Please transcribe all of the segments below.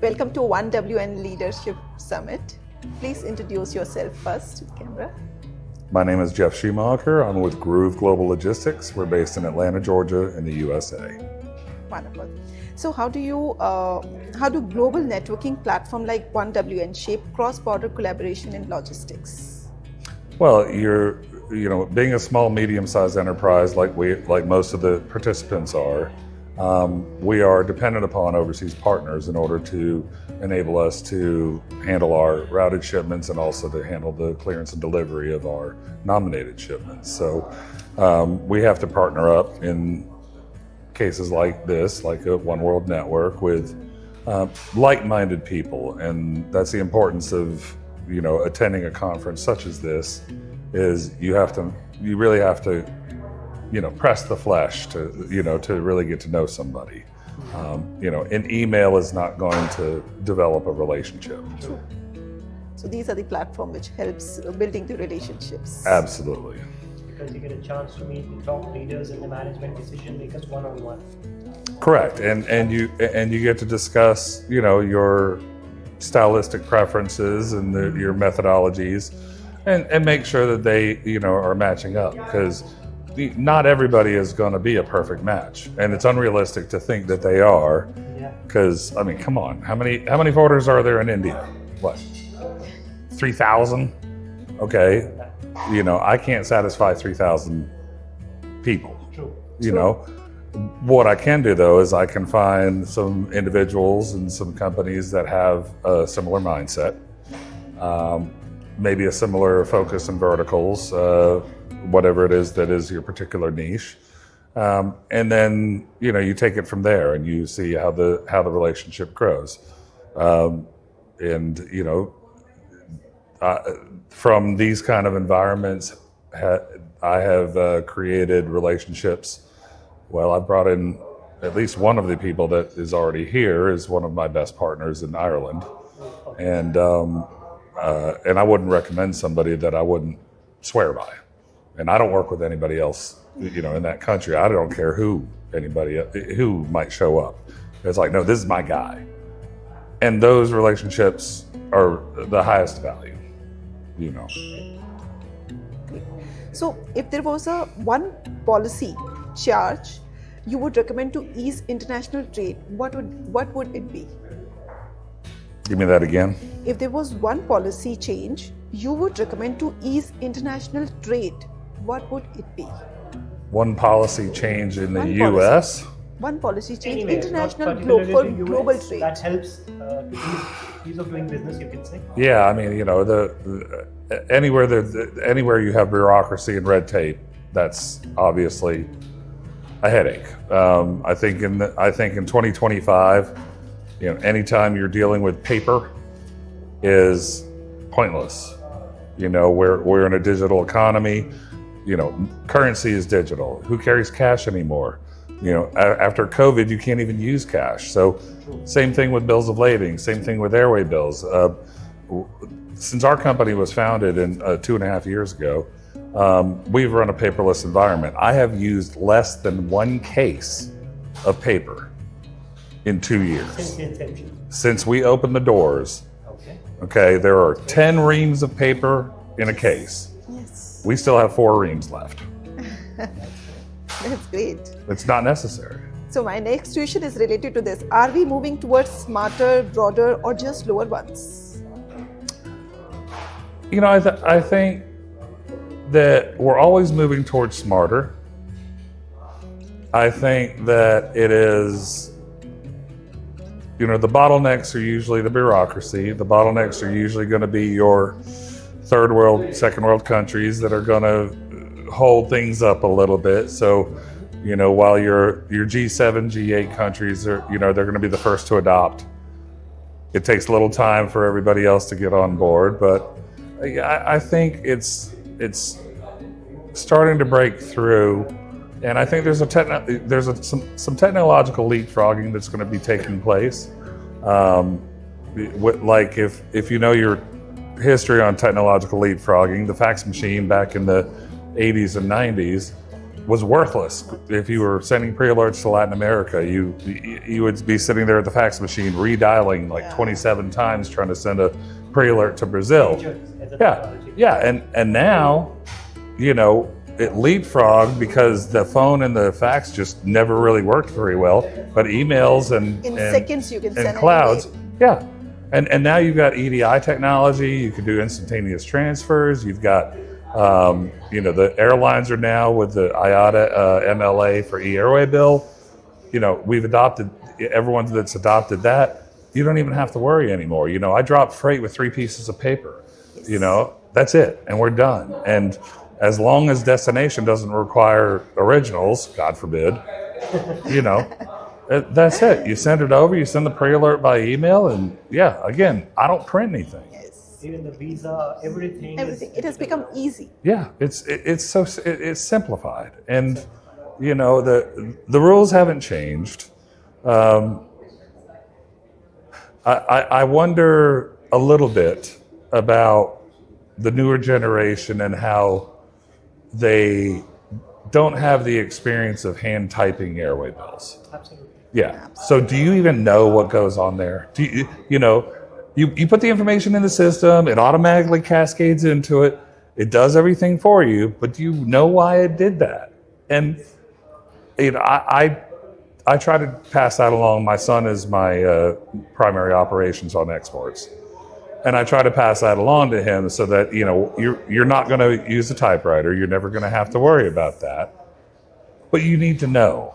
Welcome to 1WN Leadership Summit. Please introduce yourself first, camera. My name is Jeff Schumacher. I'm with Groove Global Logistics. We're based in Atlanta, Georgia, in the USA. Wonderful. So how do global networking platform like 1WN shape cross-border collaboration in logistics? Well, being a small, medium-sized enterprise like most of the participants are, we are dependent upon overseas partners in order to enable us to handle our routed shipments and also to handle the clearance and delivery of our nominated shipments. So we have to partner up in cases like this, like a One World Network, with like-minded people, and that's the importance of attending a conference such as this. Is you really have to press the flesh to really get to know somebody. An email is not going to develop a relationship. True. So these are the platform which helps building the relationships. Absolutely. Because you get a chance to meet the top leaders and the management decision makers one-on-one. Correct, and you get to discuss your stylistic preferences and your methodologies, and make sure that they are matching up, because not everybody is going to be a perfect match, and it's unrealistic to think that they are. Because I mean, come on, how many voters are there in India? What, 3,000? Okay, I can't satisfy 3,000 people. True. What I can do though is I can find some individuals and some companies that have a similar mindset, maybe a similar focus in verticals, whatever it is that is your particular niche, and then you take it from there and you see how the relationship grows, from these kind of environments, I have created relationships. Well, I've brought in at least one of the people that is already here is one of my best partners in Ireland, and I wouldn't recommend somebody that I wouldn't swear by. And I don't work with anybody else, in that country. I don't care who might show up. It's like, no, this is my guy. And those relationships are the highest value, So if there was a one policy charge you would recommend to ease international trade, what would it be? Give me that again. If there was one policy change you would recommend to ease international trade, what would it be? One policy change in the U.S.? One policy change, Anywhere, international, not particularly to global US, trade. that helps to ease of doing business, you can say. Yeah, I mean, anywhere you have bureaucracy and red tape, that's obviously a headache. I think in 2025, anytime you're dealing with paper is pointless. We're in a digital economy. Currency is digital. Who carries cash anymore? After COVID, you can't even use cash. So same thing with bills of lading, same thing with airway bills. Since our company was founded in 2.5 years ago, we've run a paperless environment. I have used less than one case of paper in 2 years. Since the inception. Since we opened the doors, Okay. there are 10 reams of paper in a case. Yes, We still have 4 reams left. that's great. It's not necessary. So my next question is related to this. Are we moving towards smarter, broader, or just lower ones? I think that we're always moving towards smarter. I think that it is, the bottlenecks are usually the bureaucracy. The bottlenecks are usually going to be your third world, second world countries that are going to hold things up a little bit. So, while your G7, G8 countries are, they're going to be the first to adopt. It takes a little time for everybody else to get on board, but I think it's starting to break through, and I think there's some technological leapfrogging that's going to be taking place. Like if your history on technological leapfrogging, the fax machine back in the 80s and 90s was worthless. If you were sending pre-alerts to Latin America, you would be sitting there at the fax machine redialing like 27 times trying to send a pre-alert to Brazil. As a Yeah, technology. yeah, and now, you know, it leapfrogged because the phone and the fax just never really worked very well. But emails and In seconds you can send and an clouds, email. yeah. And now you've got EDI technology. You can do instantaneous transfers. You've got, you know, the airlines are now with the IATA MLA for e-airway bill. You know, we've adopted, everyone that's adopted that, you don't even have to worry anymore. You know, I drop freight with 3 pieces of paper. You know, that's it, and we're done. And as long as destination doesn't require originals, God forbid, you know, that's it. You send it over, you send the pre-alert by email, and yeah, again, I don't print anything. Yes. Even the visa, everything. Everything. It has become easy. Yeah, it's simplified, and you know the rules haven't changed. I wonder a little bit about the newer generation and how they don't have the experience of hand typing airway bills. Absolutely. Yeah. So do you even know what goes on there? Do you, you know, you put the information in the system, it automatically cascades into it, it does everything for you, but do you know why it did that? And you know, I try to pass that along. My son is my primary operations on exports. And I try to pass that along to him so that, you know, you're not going to use a typewriter. You're never going to have to worry about that. But you need to know,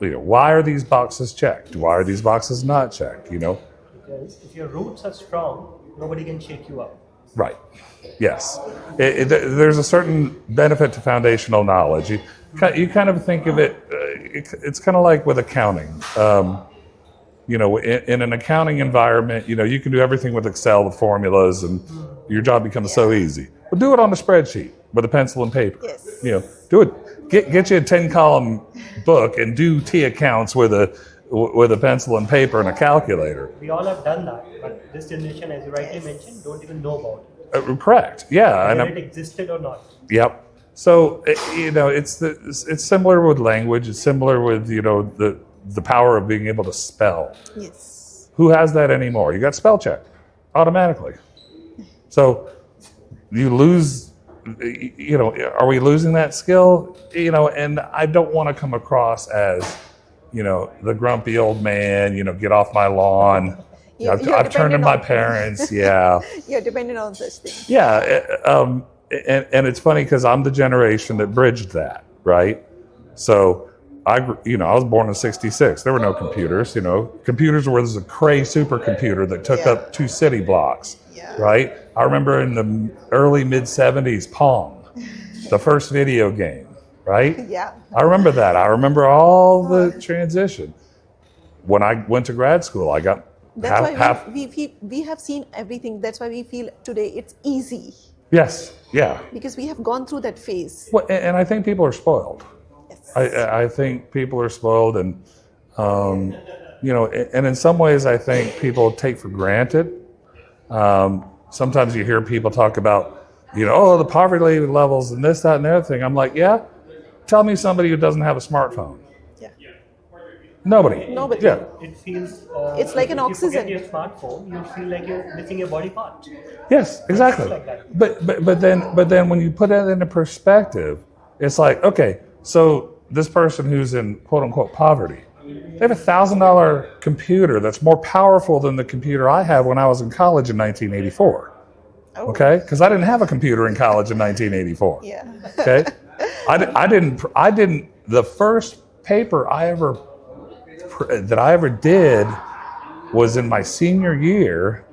you know, why are these boxes checked? Why are these boxes not checked? You know, Because if your roots are strong, nobody can shake you up. right? Yes, there's a certain benefit to foundational knowledge. You kind of think of it. It's kind of like with accounting. You know, in an accounting environment, you know, you can do everything with Excel, with formulas, and your job becomes so easy. But do it on a spreadsheet with a pencil and paper. Yes. You know, do it. Get you a 10-column book and do T accounts with a pencil and paper and a calculator. We all have done that, but this generation, as you rightly mentioned, don't even know about it. Correct. Yeah. Whether And it existed or not. yep. So you know, it's similar with language. It's similar with, you know, the power of being able to spell. Yes. Who has that anymore? You got spell check automatically. So you lose, you know, are we losing that skill? You know, and I don't want to come across as, you know, the grumpy old man, you know, get off my lawn. You're I've turned to dependent my on- parents. Yeah. You're dependent on such things. Yeah. And it's funny because I'm the generation that bridged that, right? So I was born in '66. There were no computers. You know, computers were a Cray supercomputer that took Yeah. up 2 city blocks, Yeah. right? I remember in the early mid '70s, Pong, the first video game, right? Yeah. I remember that. I remember all the transition. When I went to grad school, I got That's half. why we have seen everything. That's why we feel today it's easy Yes, yeah. because we have gone through that phase. Well, and I think people are spoiled. Yes. I think people are spoiled, and you know, and in some ways, I think people take for granted. Sometimes you hear people talk about, you know, oh, the poverty levels and this, that, and the other thing. I'm like, yeah. Tell me somebody who doesn't have a smartphone. Yeah. Nobody. Nobody. Yeah. It feels. It's like an if oxygen. you forget your smartphone, you feel like you're missing a body part. Yes. Exactly. Like that. But then when you put it into perspective, it's like, okay, so this person who's in quote unquote poverty, they have $1,000 computer that's more powerful than the computer I had when I was in college in 1984. Oh. Okay, because I didn't have a computer in college in 1984. Yeah. Okay, I didn't. The first paper that I ever did was in my senior year,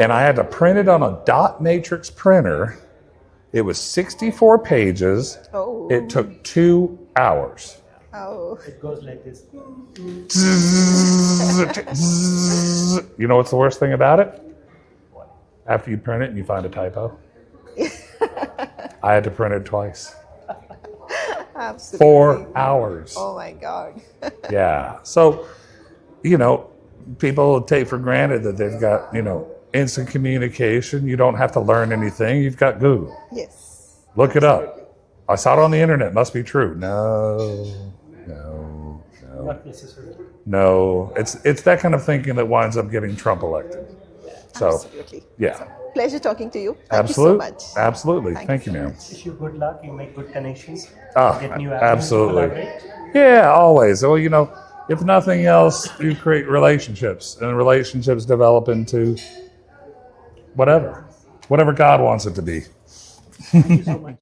and I had to print it on a dot matrix printer. It was 64 pages. Oh. It took 2 hours. Oh. It goes like this. You know what's the worst thing about it? After you print it and you find a typo. I had to print it twice. Absolutely. 4 hours. Oh my God. Yeah. So, you know, people take for granted that they've got, you know, instant communication. You don't have to learn anything. You've got Google. Yes. Look it up. I saw it on the internet. Must be true. No, no, no, Not necessarily. no. It's that kind of thinking that winds up getting Trump elected. So, Absolutely. yeah, Pleasure talking to you. Thank absolutely, you so much. absolutely. Thank Thank you you, so ma'am. much. Wish you good luck. You make good connections. Ah, Get new avenues to absolutely. collaborate. Yeah, always. Well, you know, if nothing else, you create relationships, and relationships develop into whatever God wants it to be. Thank you so much.